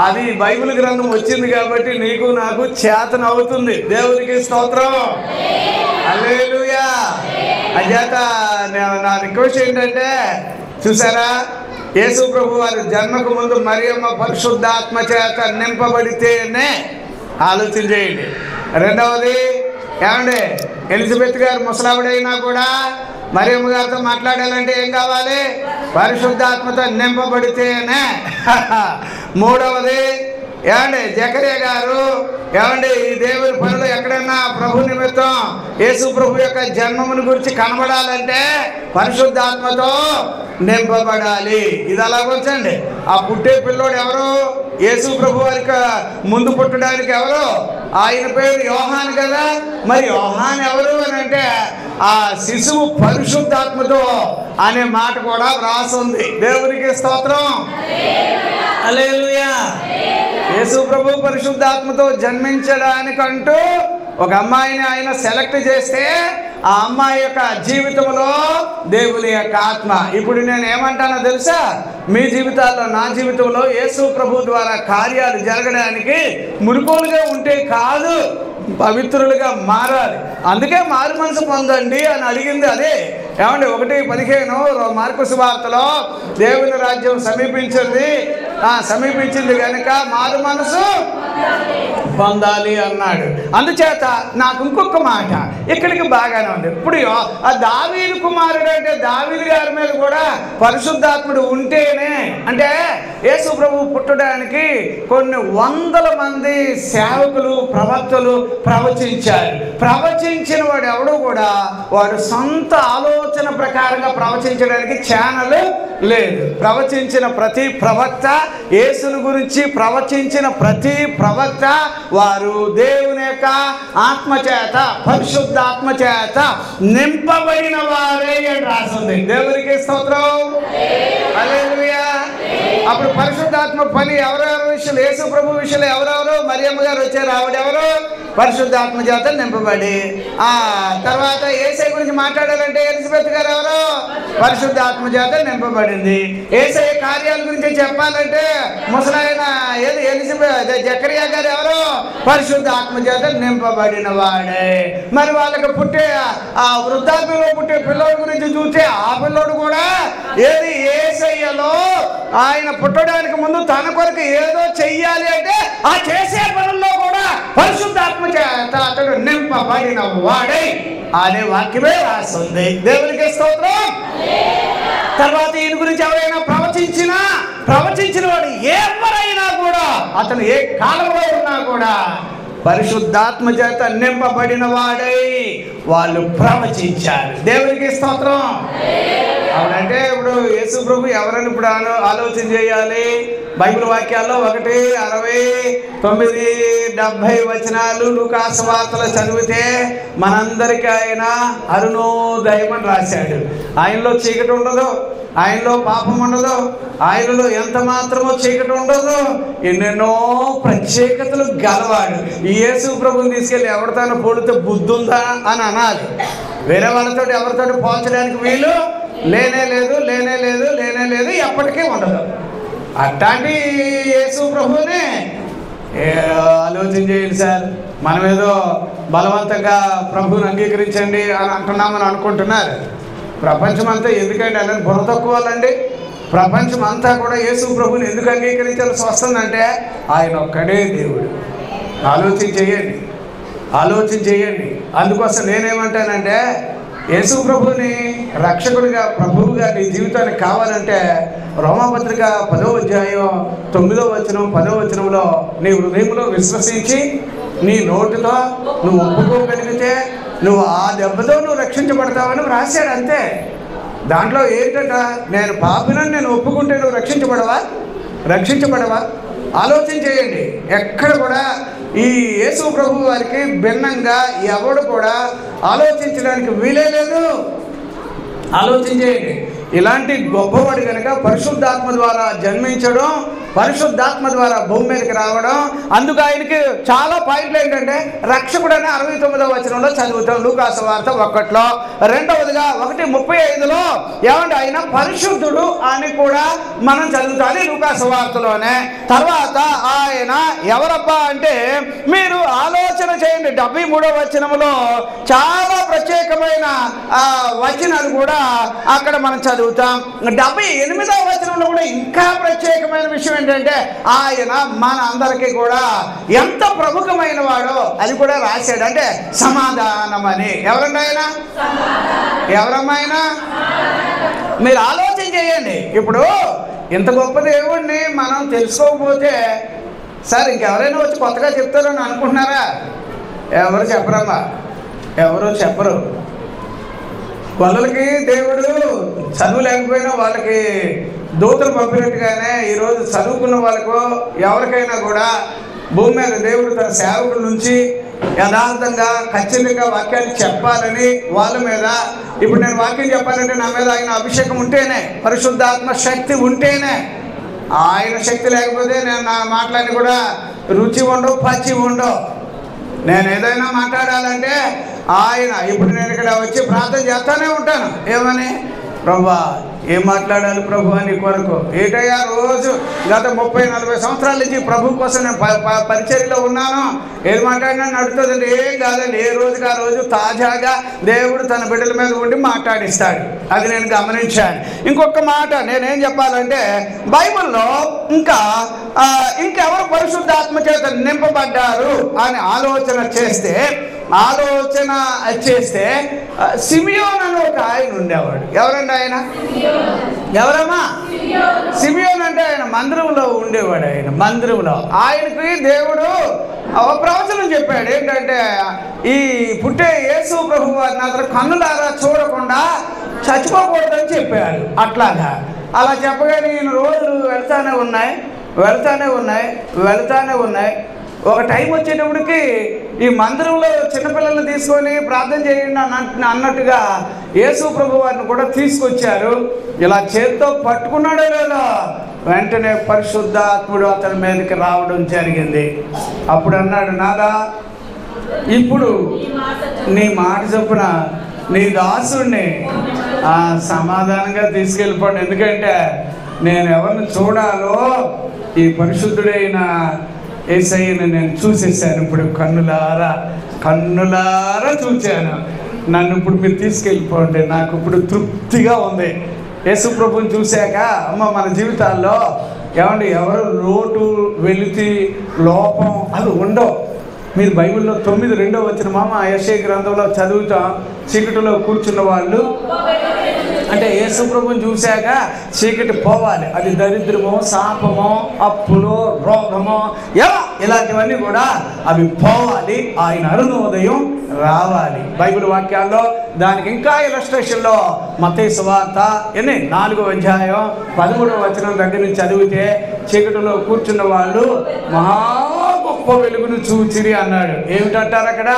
అది బైబిల్ గ్రంథం వచ్చింది కాబట్టి నీకు నాకు చేతనవుతుంది. దేవునికి స్తోత్రం. హల్లెలూయా. అజాత నా రిక్వెస్ట్ ఏంటంటే, చూసారా, యేసు ప్రభు వారి జన్మకు ముందు మరియమ్మ పరిశుద్ధాత్మ చేత నింపబడితేనే ఆలోచన చేయండి. రెండవది ఏమండి, ఎలిజబెత్ గారు ముసలావిడైనా కూడా మరియమ్మ గారితో మాట్లాడాలంటే ఏం కావాలి, పరిశుద్ధాత్మతో నింపబడితేనే. మూడవది ఏమండి జకరియా గారు ఏమండి ఈ దేవుని పనులు ఎక్కడైనా ప్రభు నిమిత్తం యేసు ప్రభు యొక్క జన్మముని గురించి కనబడాలంటే పరిశుద్ధాత్మతో నింపబడాలి. ఇది అలాగొచ్చండి. ఆ పుట్టే పిల్లోడు ఎవరు? యేసు ప్రభు వారికి ముందు పుట్టడానికి ఎవరు? ఆయన పేరు యోహాను కదా. మరి యోహాను ఎవరు అని అంటే ఆ శిశువు పరిశుద్ధాత్మతో అనే మాట కూడా వ్రాసింది. దేవునికి స్తోత్రం. హల్లెలూయా. యేసు ప్రభు పరిశుద్ధాత్మతో జన్మించడానికంటూ ఒక అమ్మాయిని ఆయన సెలెక్ట్ చేస్తే ఆ అమ్మాయి యొక్క జీవితంలో దేవుని యొక్క ఆత్మ. ఇప్పుడు నేను ఏమంటానో తెలుసా? మీ జీవితాల్లో, నా జీవితంలో యేసు ప్రభు ద్వారా కార్యాలు జరగడానికి మురుకోలుగా ఉంటే కాదు, పవిత్రులుగా మారాలి. అందుకే మారు మనసు పొందండి అని అడిగింది అదే. ఏమండి 1:15 మార్కు సువార్తలో దేవుని రాజ్యం సమీపించింది కనుక మారు మనసు పొందాలి అన్నాడు. అందుచేత నాకు ఇంకొక మాట ఇక్కడికి బాగానే ఉంది. ఇప్పుడు ఆ దావీదు కుమారుడు అంటే దావీదు గారి మీద కూడా పరిశుద్ధాత్ముడు ఉంటేనే, అంటే యేసు ప్రభు పుట్టడానికి కొన్ని వందల మంది సేవకులు ప్రవక్తలు ప్రవచించారు. ప్రవచించిన వాడు ఎవడు కూడా వాడు సొంత ఆలోచన ప్రకారంగా ప్రవచించడానికి ఛానల్ లేదు. ప్రవచించిన ప్రతి ప్రవక్త, యేసుని గురించి ప్రవచించిన ప్రతి ప్రవక్త వారు దేవుని యొక్క ఆత్మచేత, పరిశుద్ధాత్మ చేత నింపబడిన వారే అని రాసింది. దేవునికి స్తోత్రం. హల్లెలూయా. అప్పుడు పరిశుద్ధాత్మ పని ఎవరెవరి విషయంలో, యేసు ప్రభు విషయంలో ఎవరెవరు? మరియమ్మ గారు వచ్చారు. ఆవిడెవరు? పరిశుద్ధాత్మ చేత నింపబడి. తర్వాత యేసయ్య గురించి మాట్లాడాలంటే ఎలిజబెత్ గారు ఎవరు? పరిశుద్ధాత్మ చేత నింపబడింది. యేసయ్య కార్యాల గురించి చెప్పాలంటే ముసలాయన ఎలిజబెత్ జకరియా గారు ఎవరు? పరిశుద్ధాత్మ చేత నింపబడిన వాడే. మరి వాళ్ళకి పుట్టే ఆ వృద్ధాప్యంలో పుట్టే పిల్లోడి గురించి చూస్తే ఆ పిల్లోడు కూడా ఏది యేసయ్యలో ఆయన పుట్టడానికి ముందు తన కొరకు ఏదో చెయ్యాలి అంటే ఆ చేసే పనుల్లో కూడా పరిశుద్ధాత్మ చేత అతడు నింపబడిన వాడే అనే వాక్యమే రాస్తుంది. దేవునికి స్తోత్రం. తర్వాత ఈయన గురించి ఎవరైనా ప్రవచించిన వాడు ఎవరైనా కూడా, అతను ఏ కాలంలో ఉన్నా కూడా పరిశుద్ధాత్మ చేత నింపబడిన వాడై వాళ్ళు ప్రవచించారు. దేవునికి స్తోత్రం. అవునంటే ఇప్పుడు యేసు ప్రభు ఎవరని ఇప్పుడు ఆలోచన చేయాలి. బైబిల్ వాక్యాల్లో 1:69-70 లూకాసు వార్తలు చదివితే మనందరికీ ఆయన అరుణోదయం అని రాశాడు. ఆయనలో చీకటి ఉండదు, ఆయనలో పాపం ఉండదు, ఆయనలో ఎంత మాత్రమో చీకటి ఉండదు. ఎన్నెన్నో ప్రత్యేకతలు గలవాడు. ఈ యేసు ప్రభుని తీసుకెళ్ళి ఎవరితోనో పోలితే బుద్ధి ఉందా అని అనాలి. వేరే వాళ్ళతో ఎవరితో పోల్చడానికి వీలు లేనే లేదు, ఎప్పటికీ ఉండదు. అట్లాంటి యేసు ప్రభునే ఆలోచన చేయండి సార్. మనం ఏదో బలవంతంగా ప్రభువుని అంగీకరించండి అని అంటున్నామని అనుకుంటున్నారు. ప్రపంచం అంతా ఎందుకండి అనేది బుర్ర తక్కువ వాళ్ళండి. ప్రపంచం అంతా కూడా యేసు ప్రభుని ఎందుకు అంగీకరించాల్సి వస్తుందంటే ఆయన ఒక్కడే దేవుడు. ఆలోచన చేయండి. అందుకోసం నేనేమంటానంటే యేసు ప్రభుని రక్షకుడిగా, ప్రభువుగా నీ జీవితానికి కావాలంటే రోమాపత్రిక 10:9-10 నీ హృదయంలో విశ్వసించి నీ నోటితో నువ్వు ఒప్పుకోగలిగితే నువ్వు ఆ దెబ్బతో నువ్వు రక్షించబడతావని రాశాడు. అంతే. దాంట్లో ఏంటంట, నేను పాపినని నేను ఒప్పుకుంటే నువ్వు రక్షించబడవా? ఆలోచన చేయండి. ఎక్కడ కూడా ఈ యేసు ప్రభు వారికి భిన్నంగా ఎవడు కూడా ఆలోచించడానికి వీలే లేదు. ఆలోచన చేయండి. ఇలాంటి గొప్పవాడు కనుక పరిశుద్ధాత్మ ద్వారా జన్మించడం, పరిశుద్ధాత్మ ద్వారా భూమి మీదకి రావడం. అందుకు ఆయనకి చాలా పాయింట్లు ఏంటంటే రక్షకుడని 69 చదువుతాం లూకాసు వార్త 1. రెండవదిగా 1:35 ఏమంటే ఆయన పరిశుద్ధుడు అని కూడా మనం చదువుతాం లూకాసు వార్తలోనే. తర్వాత ఆయన ఎవరబ్బా అంటే మీరు ఆలోచన చేయండి. 73 చాలా ప్రత్యేకమైన వచనాలు కూడా అక్కడ మనం చదువుతాం. 78 కూడా ఇంకా ప్రత్యేకమైన విషయం ఏంటంటే ఆయన మన అందరికీ కూడా ఎంత ప్రముఖమైన వాడో అది కూడా రాశాడు. అంటే సమాధానమని. ఎవరండి ఆయన? ఎవరమ్మాయినా? మీరు ఆలోచన చేయండి. ఇప్పుడు ఇంత గొప్ప దేవుడిని మనం తెలుసుకోకపోతే సార్ ఇంకెవరైనా వచ్చి కొత్తగా చెప్తారని అనుకుంటున్నారా? ఎవరు చెప్పరమ్మా, ఎవరు చెప్పరు. వాళ్ళకి దేవుడు చదువు లేకపోయినా వాళ్ళకి దూతలు పంపినట్టుగానే ఈరోజు చదువుకున్న వాళ్ళకు ఎవరికైనా కూడా భూమి మీద దేవుడు తన సేవకుల నుంచి యథార్థంగా ఖచ్చితంగా వాక్యాన్ని చెప్పాలని వాళ్ళ మీద, ఇప్పుడు నేను వాక్యం చెప్పాలంటే నా మీద ఆయన అభిషేకం ఉంటేనే, పరిశుద్ధాత్మ శక్తి ఉంటేనే. ఆయన శక్తి లేకపోతే నేను నా మాటలన్నీ కూడా రుచి ఉండవు, పచ్చి ఉండవు. నేను ఏదైనా మాట్లాడాలంటే ఆయన, ఇప్పుడు నేను ఇక్కడ వచ్చి ప్రార్థన చేస్తూనే ఉంటాను. ఏమని? ప్రభువా ఏం మాట్లాడాలి ప్రభు నీ కొరకు? ఏటయ్యా రోజు గత 30-40 సంవత్సరాల నుంచి ప్రభు కోసం నేను పరిచర్యలో ఉన్నాను, ఏది మాట్లాడినా నడుతుందండి. ఏం కాదండి, ఏ రోజుకి ఆ రోజు తాజాగా దేవుడు తన బిడ్డల మీద ఉండి మాట్లాడిస్తాడు. అది నేను గమనించాను. ఇంకొక మాట నేనేం చెప్పాలంటే, బైబిల్లో ఇంకెవరు పరిశుద్ధాత్మ చేత నింపబడ్డారు అని ఆలోచన చేస్తే సిమియోన్ అని ఒక ఆయన ఉండేవాడు. ఎవరండి ఆయన? ఎవరమ్మా? సిమియోన్ అంటే ఆయన మందిరంలో ఉండేవాడు. ఆయన మందిరంలో ఆయనకి దేవుడు ప్రవచనం చెప్పాడు. ఏంటంటే ఈ పుట్టే యేసు ప్రభు వారిని అతను కన్నులారా చూడకుండా చచ్చిపోకూడదని చెప్పాడు. అలా చెప్పగానే ఈయన రోజులు వెళ్తానే ఉన్నాయి. ఒక టైం వచ్చేటప్పటికి ఈ మందిరంలో చిన్నపిల్లల్ని తీసుకొని ప్రార్థన చేయండి అన్నట్టుగా యేసు ప్రభు వారిని కూడా తీసుకొచ్చారు. ఇలా చేత్తో పట్టుకున్నాడో లేదో వెంటనే పరిశుద్ధాత్ముడు అతని మీదకి రావడం జరిగింది. అప్పుడు అన్నాడు, నాదా ఇప్పుడు నీ మాట చొప్పున నీ దాసుడిని సమాధానంగా తీసుకెళ్ళిపోండి. ఎందుకంటే నేను ఎవరిని చూడాలో ఈ పరిశుద్ధుడైన యేసయ్యను నేను చూసేసాను. ఇప్పుడు కన్నులారా చూశాను. నన్ను ఇప్పుడు మీరు తీసుకెళ్ళిపోండి, నాకు ఇప్పుడు తృప్తిగా ఉంది. యేసు ప్రభుని చూశాక మన జీవితాల్లో ఏమండి ఎవరు లోటు, వెలితి, లోపం అవి ఉండవు. మీరు బైబిల్లో 9:2 వచ్చిన యెషయా గ్రంథంలో చదువుతాం. చీకటిలో కూర్చున్న వాళ్ళు అంటే యేసు ప్రభుని చూశాక చీకటి పోవాలి. అది దరిద్రమో, శాపమో, అప్పులో, రోగమో, ఇలాంటివన్నీ కూడా అవి పోవాలి. ఆయన అరుణోదయం రావాలి. బైబిల్ వాక్యాల్లో దానికి ఇంకా ఇలస్ట్రేషన్లో మత్తయి సువార్త 4వ అధ్యాయం 13వ వచనం దగ్గర నుంచి చదివితే చీకటిలో కూర్చున్న వాళ్ళు మహా గొప్ప వెలుగును చూచిరి అన్నాడు. ఏమిటంటారు అక్కడ?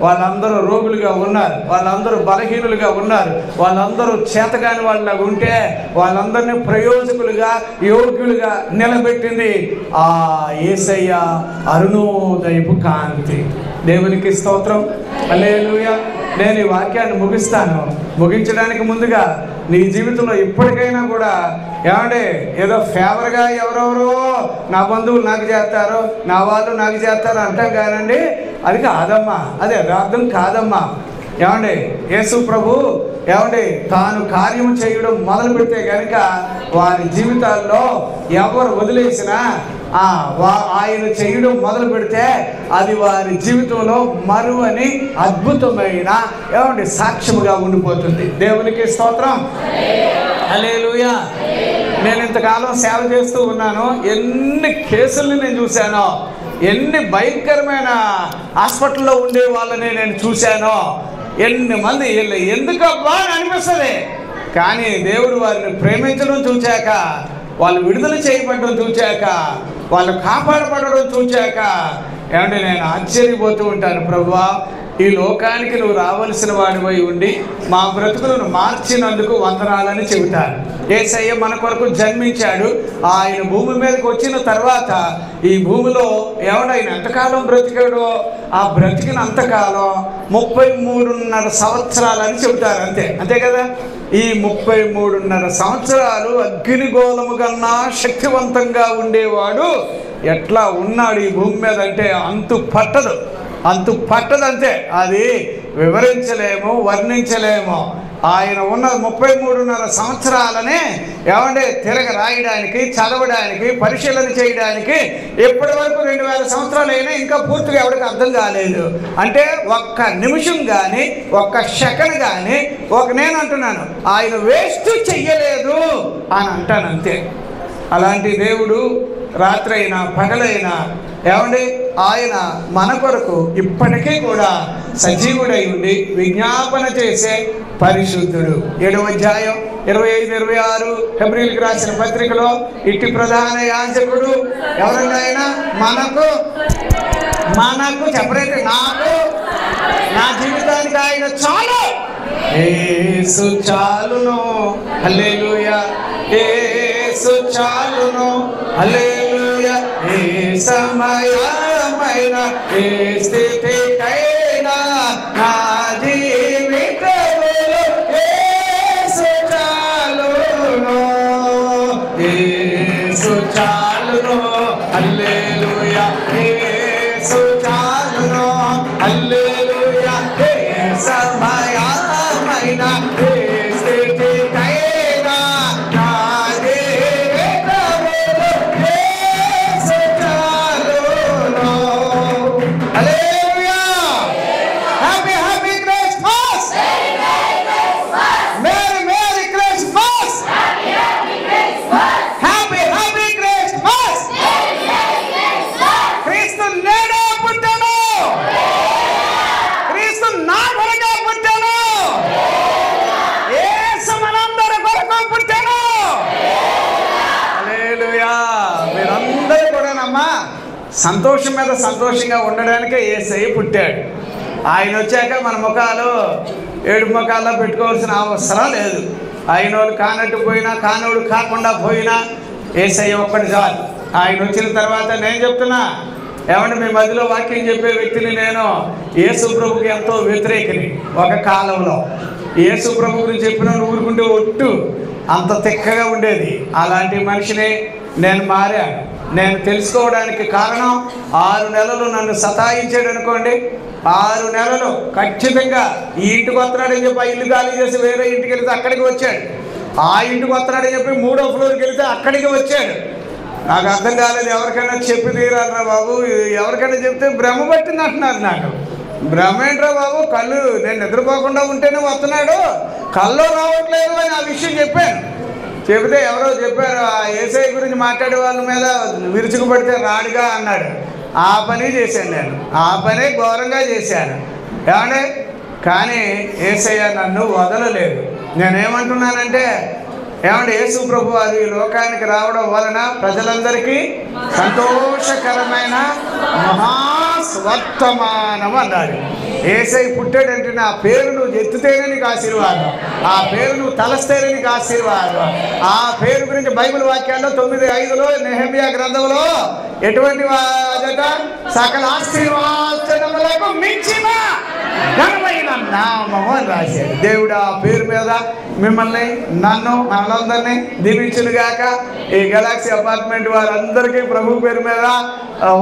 వాళ్ళందరూ రోగులుగా ఉన్నారు, వాళ్ళందరూ బలహీనులుగా ఉన్నారు, వాళ్ళందరూ చేతగాని వాళ్ళగా ఉంటే వాళ్ళందరినీ ప్రయోజకులుగా, యోగ్యులుగా నిలబెట్టింది ఆ యేసయ్య అరుణోదయపు కాంతి. దేవునికి స్తోత్రం, హల్లెలూయా. నేను ఈ వాక్యాన్ని ముగించడానికి ముందుగా నీ జీవితంలో ఇప్పటికైనా కూడా ఏమంటే ఏదో ఫేవర్గా ఎవరెవరో నా బంధువులు నాకు చేస్తారు, నా వాళ్ళు నాకు చేస్తారు అంటాం కానండి. అది కాదమ్మా, అది యథార్థం కాదమ్మా. ఏమండి యేసు ప్రభు తాను కార్యం చేయడం మొదలు పెడితే కనుక వారి జీవితాల్లో ఎవరు వదిలేసినా ఆయన చేయడం మొదలు పెడితే అది వారి జీవితంలో మరువని అద్భుతమైన సాక్ష్యముగా ఉండిపోతుంది. దేవునికి స్తోత్రం, హల్లెలూయా. నేను ఇంతకాలం సేవ చేస్తూ ఉన్నాను. ఎన్ని కేసుల్ని నేను చూశానో, ఎన్ని భయంకరమైన హాస్పిటల్లో ఉండే వాళ్ళని నేను చూశానో, ఎన్ని మంది ఎందుకబ్బా అని అనిపిస్తుంది. కానీ దేవుడు వారిని ప్రేమించడం చూచాక, వాళ్ళు విడుదల చేయబడడం చూచాక, వాళ్ళు కాపాడబడడం చూచాక నేను ఆశ్చర్యపోతూ ఉంటాను. ప్రభువా, ఈ లోకానికి నువ్వు రావలసిన వాడివై ఉండి మా బ్రతుకులను మార్చినందుకు వందనాలని చెబుతాను. యేసయ్య మన కొరకు జన్మించాడు. ఆయన భూమి మీదకి వచ్చిన తర్వాత ఈ భూమిలో ఆయన ఎంతకాలం బ్రతికాడో ఆ బ్రతికిన అంతకాలం 33.5 సంవత్సరాలని చెబుతారు. అంతే కదా. ఈ 33.5 సంవత్సరాలు అగ్నిగోళము కన్నా శక్తివంతంగా ఉండేవాడు ఎట్లా ఉన్నాడు ఈ భూమి మీద అంటే అంతు పట్టదంతే. అది వివరించలేము, వర్ణించలేము. ఆయన ఉన్న 33.5 సంవత్సరాలనే తిరగ రాయడానికి, చదవడానికి, పరిశీలన చేయడానికి ఎప్పటి వరకు 2000 సంవత్సరాలు అయినా ఇంకా పూర్తిగా ఎవరికి అర్థం కాలేదు. అంటే ఒక్క నిమిషం కానీ, ఒక్క సెకండ్ కానీ నేను అంటున్నాను ఆయన వేస్ట్ చెయ్యలేదు అని అంటాను అంతే. అలాంటి దేవుడు రాత్రి అయినా పగలైనా ఏమండి ఆయన మన కొరకు ఇప్పటికీ కూడా సజీవుడై ఉండి విజ్ఞాపన చేసే పరిశుద్ధుడు. 7వ అధ్యాయం 25-26 హెబ్రీయులకు రాసిన పత్రికలో ఇట్టి ప్రధాన యాజకుడు ఎవరండి ఆయన? మనకు చెప్పరైతే నాకు నా జీవితానికి ఆయన చాలు, యేసు చాలును, హల్లెలూయా, యేసు చాలును, హల్లెలూయా. ఏ సమయమైన ఏ స్థితికైనా నా జీవితములో యేసు చాలును, యేసు చాలును, హల్లెలూయా, యేసు చాలును, హల్లెలూయా. ఏ సమయమైన ఏ స్థితికైనా నా జీవితములో యేసు చాలును, హల్లెలూయా. Happy Christmas, merry Christmas, happy Christmas. క్రీస్తు నేడే పుట్టాను, క్రీస్తు నా కొరకే పుట్టాను, యేసు మనందరి కొరకు పుట్టాను, హల్లెలూయా. మీరందరూ కూడానమ్మా సంతోషం మీద సంతోషంగా ఉండడానికే యేసయ్య పుట్టాడు. ఆయన వచ్చాక మన ముఖాలు ఏడు ముఖాల్లో పెట్టుకోవాల్సిన అవసరం లేదు. అయినోడు కానట్టు పోయినా కానోడు కాకుండా పోయినా యేసయ్య ఒక్కటి చాలు. ఆయన వచ్చిన తర్వాత నేను చెప్తున్నా, ఏమంటే మీ మధ్యలో వాక్యం చెప్పే వ్యక్తిని నేను. యేసు ప్రభుకి ఎంతో వ్యతిరేకిని ఒక కాలంలో. యేసు ప్రభు గురించి చెప్పిన ఊరుకుంటే ఒట్టు అంత తిక్కగా ఉండేది. అలాంటి మనిషిని నేను మారాను. నేను తెలుసుకోవడానికి కారణం 6 నెలలు నన్ను సతాయించాడు అనుకోండి. 6 నెలలు ఖచ్చితంగా ఈ ఇంటికి వస్తున్నాడని చెప్పి ఆ ఇల్లు ఖాళీ చేసి వేరే ఇంటికి వెళితే అక్కడికి వచ్చాడు. ఆ ఇంటికి వస్తున్నాడని చెప్పి 3వ ఫ్లోర్కి వెళితే అక్కడికి వచ్చాడు. నాకు అర్థం కాలేదు, ఎవరికైనా చెప్పి తీరాలరా బాబు, ఎవరికైనా చెప్తే భ్రమ పట్టింది అంటున్నారు. నాకు భ్రమ ఏంట్రా బాబు, కళ్ళు నేను నిద్రపోకుండా ఉంటేనే వస్తున్నాడు, కళ్ళు రావట్లేదు అని ఆ విషయం చెప్పాను. చెబితే ఎవరో చెప్పారు, ఆ యేసయ్య గురించి మాట్లాడే వాళ్ళ మీద విరుచుకుపడితే రాడుగా అన్నాడు. ఆ పని చేశాను నేను, ఆ పనే ఘోరంగా చేశాను ఏమంటే. కానీ యేసయ్య నన్ను వదలలేదు. నేనేమంటున్నానంటే ఏమంటే యేసు ప్రభు వారు ఈ లోకానికి రావడం వలన ప్రజలందరికీ సంతోషకరమైన మహాస్వర్తమానం అన్నాడు. యేసయ్య పుట్టాడంటే నా పేరు నువ్వు ఎత్తుతేనే నీకు ఆశీర్వాదం, ఆ పేరు నువ్వు తలస్తేనే నీకు ఆశీర్వాదం. ఆ పేరు గురించి బైబిల్ వాక్యాల్లో 9:5లో నెహెమ్యా గ్రంథంలో ఎటువంటి వాదట? సకల ఆశీర్వాదములకు మించిన ఘనమైన నామము అని రాశాడు. దేవుడు ఆ పేరు మీద మిమ్మల్ని నన్ను మనందరినీ దీవించునుగాక. ఈ గెలాక్సీ అపార్ట్మెంట్ వారందరికీ ప్రభు పేరు మీద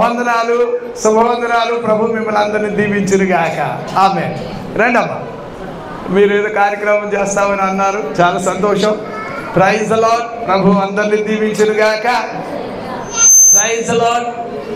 వందనాలు, శుభవందనాలు. ప్రభు మిమ్మల్ని అందరినీ దీవించునుగాక. ఆమేన్. రండమ్మా, మీరు ఏదో కార్యక్రమం చేస్తామని అన్నారు, చాలా సంతోషం. Praise the lord. ప్రభు అందరినీ దీవించునుగాక. Praise the lord.